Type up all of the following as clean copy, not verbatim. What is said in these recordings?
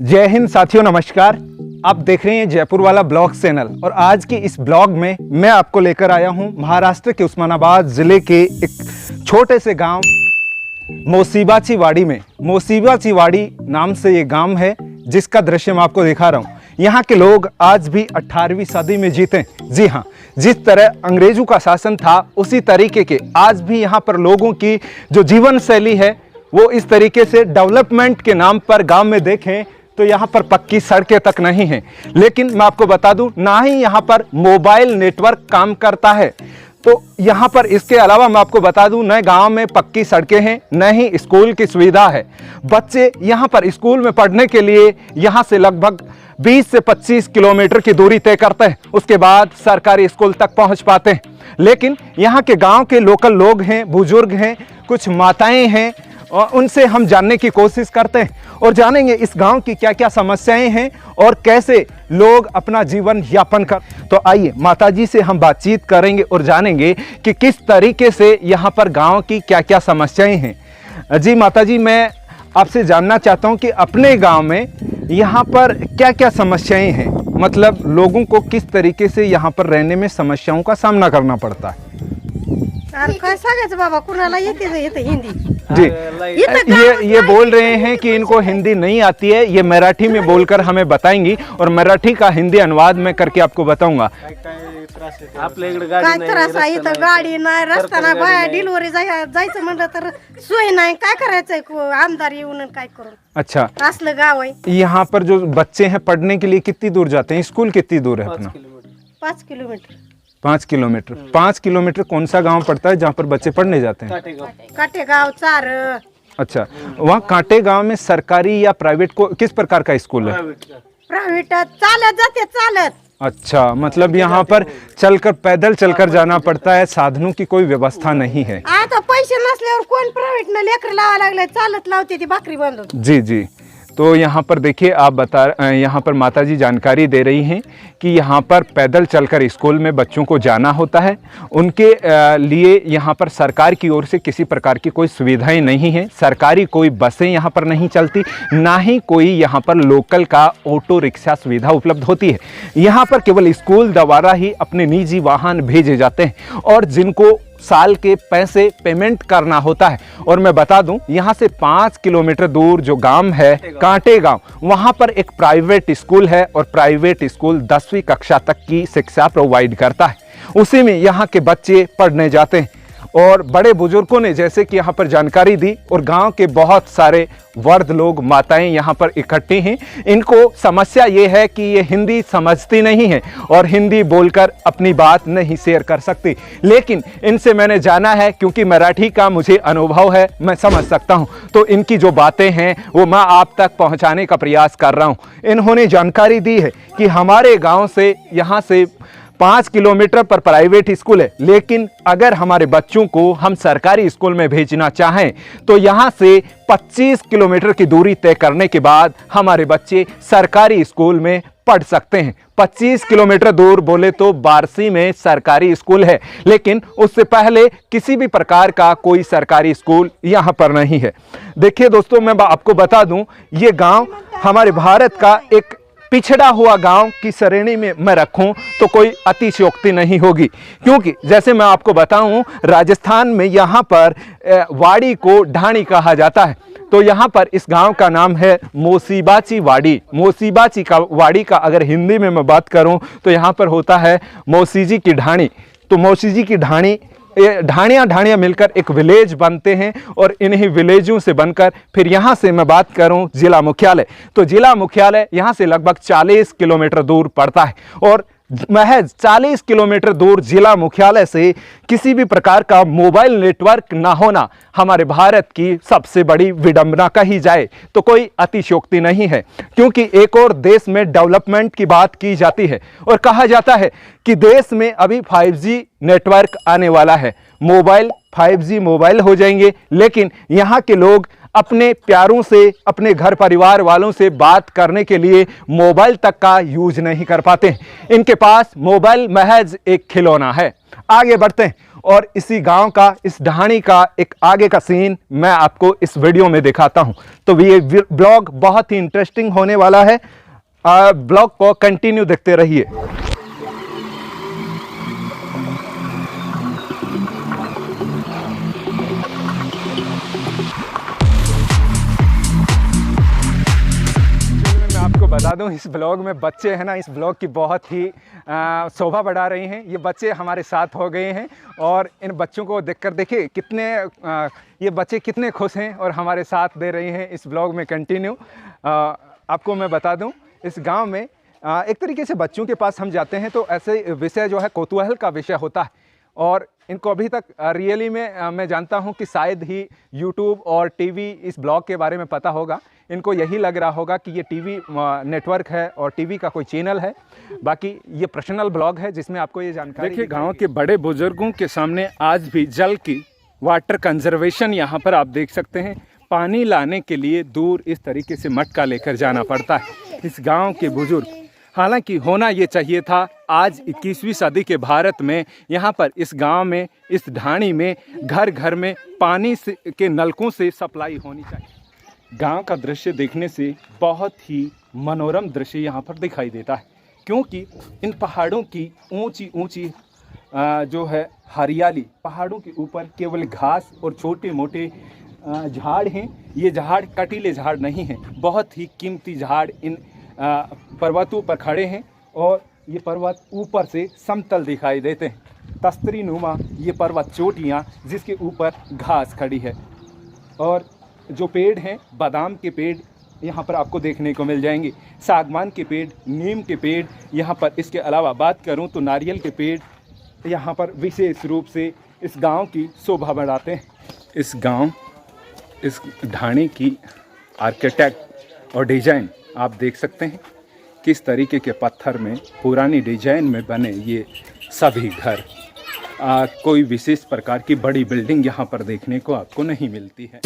जय हिंद साथियों, नमस्कार। आप देख रहे हैं जयपुर वाला ब्लॉग चैनल और आज की इस ब्लॉग में मैं आपको लेकर आया हूं महाराष्ट्र के उस्मानाबाद जिले के एक छोटे से गांव मोसीबाची वाड़ी में। मोसीबाची वाड़ी नाम से ये गांव है जिसका दृश्य मैं आपको दिखा रहा हूं। यहाँ के लोग आज भी 18वीं सदी में जीते। जी हाँ, जिस तरह अंग्रेजों का शासन था उसी तरीके के आज भी यहाँ पर लोगों की जो जीवन शैली है वो इस तरीके से डेवलपमेंट के नाम पर गांव में देखें तो यहाँ पर पक्की सड़कें तक नहीं हैं। लेकिन मैं आपको बता दूं, ना ही यहाँ पर मोबाइल नेटवर्क काम करता है। तो यहाँ पर इसके अलावा मैं आपको बता दूं, न गांव में पक्की सड़कें हैं, न ही स्कूल की सुविधा है। बच्चे यहाँ पर स्कूल में पढ़ने के लिए यहाँ से लगभग 20 से 25 किलोमीटर की दूरी तय करते हैं, उसके बाद सरकारी स्कूल तक पहुँच पाते हैं। लेकिन यहाँ के गाँव के लोकल लोग हैं, बुजुर्ग हैं, कुछ माताएं हैं, और उनसे हम जानने की कोशिश करते हैं और जानेंगे इस गांव की क्या क्या समस्याएं हैं और कैसे लोग अपना जीवन यापन कर। तो आइए माताजी से हम बातचीत करेंगे और जानेंगे कि किस तरीके से यहाँ पर गांव की क्या क्या समस्याएं हैं। जी माताजी, मैं आपसे जानना चाहता हूँ कि अपने गांव में यहाँ पर क्या क्या समस्याएं हैं, मतलब लोगों को किस तरीके से यहाँ पर रहने में समस्याओं का सामना करना पड़ता है। बाबा कुणाला येते हिंदी जी, ये बोल रहे हैं कि इनको हिंदी नहीं आती है, ये मराठी में बोलकर हमें बताएंगी और मराठी का हिंदी अनुवाद मैं करके आपको बताऊंगा। काय त्रास आहे इथं, गाडी नाही, रस्ता नाही, बाहेर डिलिव्हरी जायचं म्हणलं तर सोय नाही, काय करायचंय, आमदार येऊन काय करून। अच्छा, असलं गाव आहे। यहाँ पर जो बच्चे हैं पढ़ने के लिए कितनी दूर जाते हैं? स्कूल कितनी दूर है अपना? 5 किलोमीटर। 5 किलोमीटर। 5 किलोमीटर कौन सा गांव पड़ता है जहाँ पर बच्चे पढ़ने जाते हैं? काटेगाव, चार। अच्छा, वहाँ कांटे गांव में सरकारी या प्राइवेट को किस प्रकार का स्कूल है? प्राइवेट चालत जाते, चालत। अच्छा, मतलब यहाँ पर चलकर पैदल चलकर जाना पड़ता है, साधनों की कोई व्यवस्था नहीं है। आता पैसे नसल्यावर कोण प्राइवेट न लेकर लावा लागले, चालत लावते ती भाकरी बांधून। जी जी, तो यहाँ पर देखिए यहाँ पर माताजी जानकारी दे रही हैं कि यहाँ पर पैदल चलकर स्कूल में बच्चों को जाना होता है। उनके लिए यहाँ पर सरकार की ओर से किसी प्रकार की कोई सुविधाएं नहीं हैं। सरकारी कोई बसें यहाँ पर नहीं चलती, ना ही कोई यहाँ पर लोकल का ऑटो रिक्शा सुविधा उपलब्ध होती है। यहाँ पर केवल स्कूल द्वारा ही अपने निजी वाहन भेजे जाते हैं और जिनको साल के पैसे पेमेंट करना होता है। और मैं बता दूं, यहाँ से 5 किलोमीटर दूर जो गांव है कांटे गांव, वहाँ पर एक प्राइवेट स्कूल है और प्राइवेट स्कूल 10वीं कक्षा तक की शिक्षा प्रोवाइड करता है। उसी में यहाँ के बच्चे पढ़ने जाते हैं और बड़े बुजुर्गों ने जैसे कि यहाँ पर जानकारी दी और गांव के बहुत सारे वृद्ध लोग, माताएं यहाँ पर इकट्ठी हैं। इनको समस्या ये है कि ये हिंदी समझती नहीं है और हिंदी बोलकर अपनी बात नहीं शेयर कर सकती। लेकिन इनसे मैंने जाना है, क्योंकि मराठी का मुझे अनुभव है, मैं समझ सकता हूँ, तो इनकी जो बातें हैं वो मैं आप तक पहुँचाने का प्रयास कर रहा हूँ। इन्होंने जानकारी दी है कि हमारे गाँव से यहाँ से 5 किलोमीटर पर प्राइवेट स्कूल है, लेकिन अगर हमारे बच्चों को हम सरकारी स्कूल में भेजना चाहें तो यहाँ से 25 किलोमीटर की दूरी तय करने के बाद हमारे बच्चे सरकारी स्कूल में पढ़ सकते हैं। 25 किलोमीटर दूर बोले तो बारसी में सरकारी स्कूल है, लेकिन उससे पहले किसी भी प्रकार का कोई सरकारी स्कूल यहाँ पर नहीं है। देखिए दोस्तों, मैं आपको बता दूं, ये गांव हमारे भारत का एक पिछड़ा हुआ गांव की श्रेणी में मैं रखूं तो कोई अतिशयोक्ति नहीं होगी, क्योंकि जैसे मैं आपको बताऊं, राजस्थान में यहाँ पर वाड़ी को ढाणी कहा जाता है। तो यहाँ पर इस गांव का नाम है मोसीबाची वाड़ी। मोसीबाची का वाड़ी का अगर हिंदी में मैं बात करूं तो यहाँ पर होता है मौसीजी की ढाणी। तो मौसीजी की ढाणी, ढाणियाँ मिलकर एक विलेज बनते हैं और इन्हीं विलेजों से बनकर फिर यहाँ से मैं बात करूँ जिला मुख्यालय, तो जिला मुख्यालय यहाँ से लगभग 40 किलोमीटर दूर पड़ता है। और महज 40 किलोमीटर दूर जिला मुख्यालय से किसी भी प्रकार का मोबाइल नेटवर्क ना होना हमारे भारत की सबसे बड़ी विडंबना कही जाए तो कोई अतिशयोक्ति नहीं है, क्योंकि एक और देश में डेवलपमेंट की बात की जाती है और कहा जाता है कि देश में अभी 5G नेटवर्क आने वाला है, मोबाइल 5G मोबाइल हो जाएंगे, लेकिन यहाँ के लोग अपने प्यारों से, अपने घर परिवार वालों से बात करने के लिए मोबाइल तक का यूज नहीं कर पाते। इनके पास मोबाइल महज एक खिलौना है। आगे बढ़ते हैं और इसी गांव का, इस ढाणी का एक आगे का सीन मैं आपको इस वीडियो में दिखाता हूं। तो ये ब्लॉग बहुत ही इंटरेस्टिंग होने वाला है, ब्लॉग को कंटिन्यू देखते रहिए। आपको बता दूं, इस ब्लॉग में बच्चे हैं ना, इस ब्लॉग की बहुत ही शोभा बढ़ा रही हैं। ये बच्चे हमारे साथ हो गए हैं और इन बच्चों को देखकर देखिए कितने ये बच्चे कितने खुश हैं और हमारे साथ दे रहे हैं इस ब्लॉग में कंटिन्यू। आपको मैं बता दूं, इस गांव में एक तरीके से बच्चों के पास हम जाते हैं तो ऐसे विषय जो है कौतूहल का विषय होता है और इनको अभी तक रियली में मैं जानता हूं कि शायद ही यूट्यूब और टीवी इस ब्लॉग के बारे में पता होगा। इनको यही लग रहा होगा कि ये टीवी नेटवर्क है और टीवी का कोई चैनल है, बाकी ये पर्सनल ब्लॉग है जिसमें आपको ये जानकारी। देखिए, गांव के बड़े बुजुर्गों के सामने आज भी जल की, वाटर कंजर्वेशन यहाँ पर आप देख सकते हैं। पानी लाने के लिए दूर इस तरीके से मटका लेकर जाना पड़ता है इस गाँव के बुजुर्ग। हालांकि होना ये चाहिए था, आज 21वीं सदी के भारत में यहाँ पर इस गांव में, इस ढाणी में घर घर में पानी के नलकों से सप्लाई होनी चाहिए। गांव का दृश्य देखने से बहुत ही मनोरम दृश्य यहाँ पर दिखाई देता है, क्योंकि इन पहाड़ों की ऊंची ऊंची जो है हरियाली, पहाड़ों के ऊपर केवल घास और छोटे मोटे झाड़ हैं। ये झाड़ कटीले झाड़ नहीं हैं, बहुत ही कीमती झाड़ इन पर्वतों पर खड़े हैं और ये पर्वत ऊपर से समतल दिखाई देते हैं। तस्तरी नुमा ये पर्वत चोटियाँ जिसके ऊपर घास खड़ी है और जो पेड़ हैं, बादाम के पेड़ यहाँ पर आपको देखने को मिल जाएंगे, सागवान के पेड़, नीम के पेड़ यहाँ पर। इसके अलावा बात करूँ तो नारियल के पेड़ यहाँ पर विशेष रूप से इस गांव की शोभा बढ़ाते हैं। इस गांव, इस ढाणी की आर्किटेक्ट और डिजाइन आप देख सकते हैं, किस तरीके के पत्थर में पुरानी डिजाइन में बने ये सभी घर। कोई विशेष प्रकार की बड़ी बिल्डिंग यहाँ पर देखने को आपको नहीं मिलती है।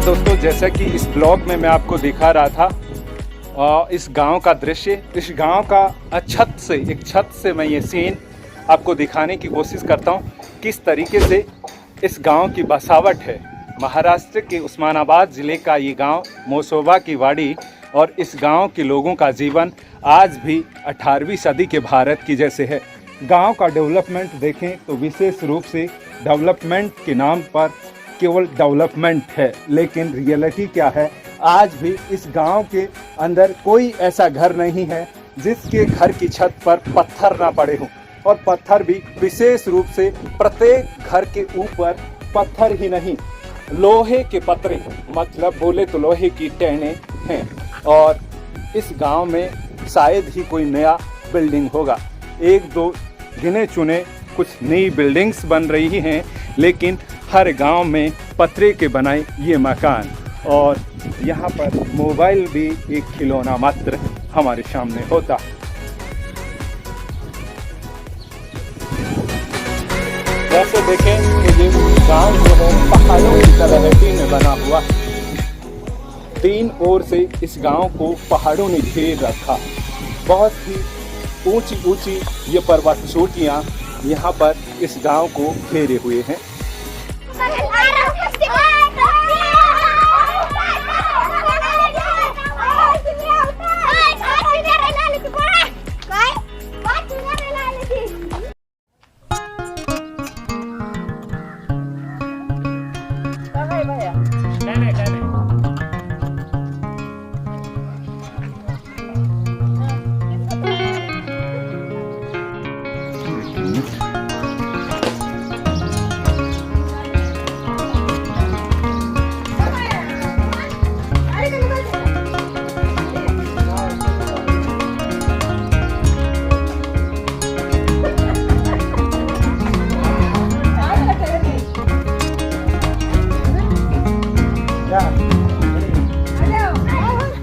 दोस्तों, जैसा कि इस ब्लॉग में मैं आपको दिखा रहा था इस गांव का दृश्य, इस गांव का एक छत से मैं ये सीन आपको दिखाने की कोशिश करता हूं, किस तरीके से इस गांव की बसावट है। महाराष्ट्र के उस्मानाबाद ज़िले का ये गांव मोसोबा की वाड़ी और इस गांव के लोगों का जीवन आज भी 18वीं सदी के भारत की जैसे है। गांव का डेवलपमेंट देखें तो विशेष रूप से डेवलपमेंट के नाम पर केवल डेवलपमेंट है, लेकिन रियलिटी क्या है, आज भी इस गांव के अंदर कोई ऐसा घर नहीं है जिसके घर की छत पर पत्थर ना पड़े हों, और पत्थर भी विशेष रूप से प्रत्येक घर के ऊपर पत्थर ही नहीं, लोहे के पतरे, मतलब बोले तो लोहे की टहने हैं। और इस गांव में शायद ही कोई नया बिल्डिंग होगा, एक दो गिने चुने कुछ नई बिल्डिंग्स बन रही हैं, लेकिन हर गांव में पतरे के बनाए ये मकान। और यहाँ पर मोबाइल भी एक खिलौना मात्र हमारे सामने होता। वैसे देखें तो ये गांव जो है पहाड़ों की तरह में बना हुआ, तीन ओर से इस गांव को पहाड़ों ने घेर रखा। बहुत ही ऊंची ऊंची ये पर्वत चोटियाँ यहाँ पर इस गांव को घेरे हुए हैं।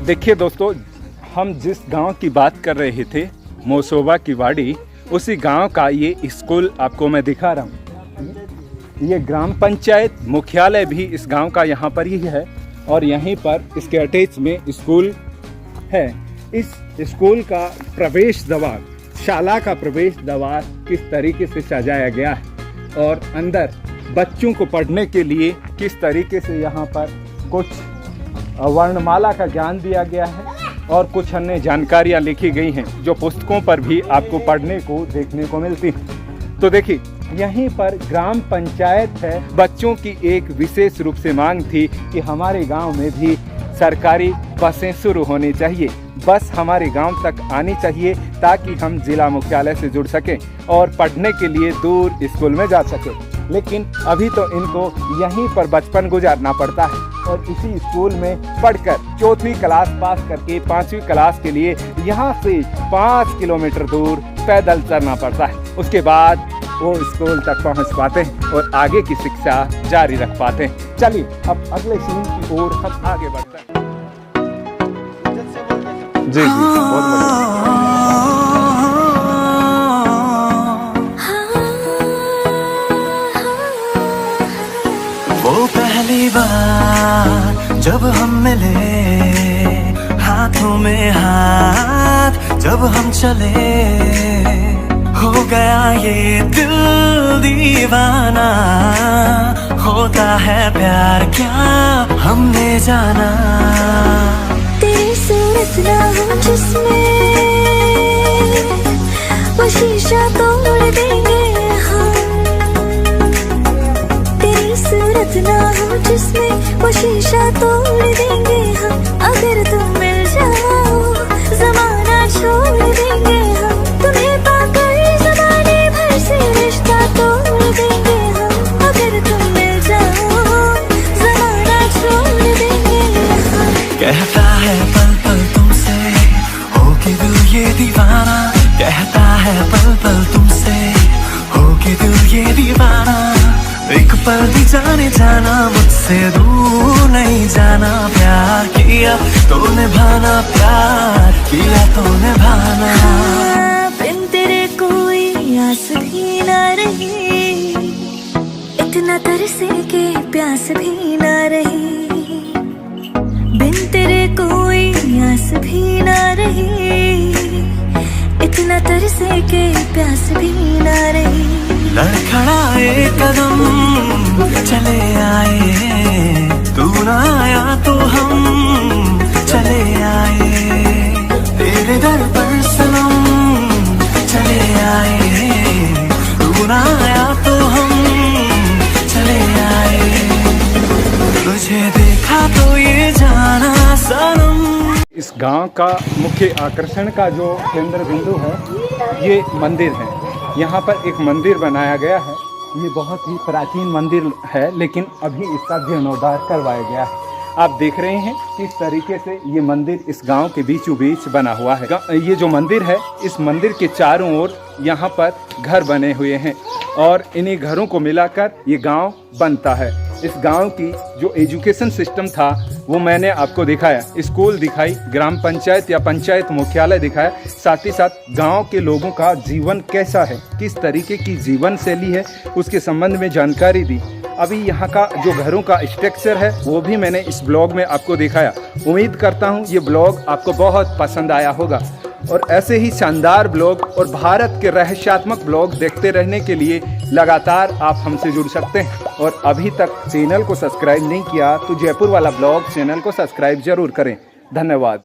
देखिए दोस्तों, हम जिस गांव की बात कर रहे थे, मोसोबा की वाड़ी, उसी गांव का ये स्कूल आपको मैं दिखा रहा हूँ। ये ग्राम पंचायत मुख्यालय भी इस गांव का यहाँ पर ही है और यहीं पर इसके अटैच में स्कूल है। इस स्कूल का प्रवेश द्वार, शाला का प्रवेश द्वार किस तरीके से सजाया गया है और अंदर बच्चों को पढ़ने के लिए किस तरीके से यहाँ पर कुछ वर्णमाला का ज्ञान दिया गया है और कुछ अन्य जानकारियाँ लिखी गई हैं जो पुस्तकों पर भी आपको पढ़ने को देखने को मिलती हैं। तो देखिए, यहीं पर ग्राम पंचायत है। बच्चों की एक विशेष रूप से मांग थी कि हमारे गांव में भी सरकारी बसें शुरू होनी चाहिए, बस हमारे गांव तक आनी चाहिए ताकि हम जिला मुख्यालय से जुड़ सकें और पढ़ने के लिए दूर स्कूल में जा सकें। लेकिन अभी तो इनको यहीं पर बचपन गुजारना पड़ता है और इसी स्कूल में पढ़कर 4वीं क्लास पास करके 5वीं क्लास के लिए यहाँ से 5 किलोमीटर दूर पैदल चलना पड़ता है। उसके बाद वो स्कूल तक पहुँच पाते हैं और आगे की शिक्षा जारी रख पाते हैं। चलिए अब अगले सीन की ओर हम आगे बढ़ते हैं। जी जी, बहुत बढ़िया। वो पहली बार जब हम मिले, हाथों में हाथ जब हम चले, हो गया ये दिल दीवाना। होता है प्यार क्या हमने जाना। तेरी सूरत ना हो जिसमें वो शीशा तोड़ देंगे हम। तेरी सूरत ना हो जिसमें वो शीशा तोड़ देंगे हम। अगर तुम मिल जाओ जमाना छोड़ देंगे हम। तुम्हें पाकर जमाने भर से रिश्ता तोड़ देंगे हम। अगर तुम मिल जाओ जमाना छोड़ देंगे हम। कहता है पल पल तुमसे हो के दिल ये दीवाना। कहता है पल पल तुमसे हो के दिल ये दीवाना। एक पल भी जाने जाना मुझसे दूर नहीं जाना। प्यार किया तो निभाना, प्यार किया तो निभाना। बिन तेरे कोई आस भी ना रही, इतना तरसे के प्यास भी ना रही। बिन तेरे कोई आस भी ना रही, इतना तरसे के प्यास भी ना रही। लड़खड़ाए कदम चले आए, तू ना आया तो हम चले आए। तेरे दर पर सनम चले आए, तू ना आया तो हम चले आए। तुझे देखा तो ये जाना सनम। इस गांव का मुख्य आकर्षण का जो केंद्र बिंदु है ये मंदिर है। यहाँ पर एक मंदिर बनाया गया है। ये बहुत ही प्राचीन मंदिर है लेकिन अभी इसका जीर्णोद्धार करवाया गया है। आप देख रहे हैं किस तरीके से ये मंदिर इस गांव के बीचों बीच बना हुआ है। ये जो मंदिर है, इस मंदिर के चारों ओर यहाँ पर घर बने हुए हैं और इन्हीं घरों को मिलाकर ये गांव बनता है। इस गांव की जो एजुकेशन सिस्टम था वो मैंने आपको दिखाया। स्कूल दिखाई, ग्राम पंचायत या पंचायत मुख्यालय दिखाया, साथ ही साथ गांव के लोगों का जीवन कैसा है, किस तरीके की जीवन शैली है, उसके संबंध में जानकारी दी। अभी यहाँ का जो घरों का स्ट्रक्चर है वो भी मैंने इस ब्लॉग में आपको दिखाया। उम्मीद करता हूँ ये ब्लॉग आपको बहुत पसंद आया होगा और ऐसे ही शानदार ब्लॉग और भारत के रहस्यात्मक ब्लॉग देखते रहने के लिए लगातार आप हमसे जुड़ सकते हैं। और अभी तक चैनल को सब्सक्राइब नहीं किया तो जयपुर वाला ब्लॉग चैनल को सब्सक्राइब जरूर करें। धन्यवाद।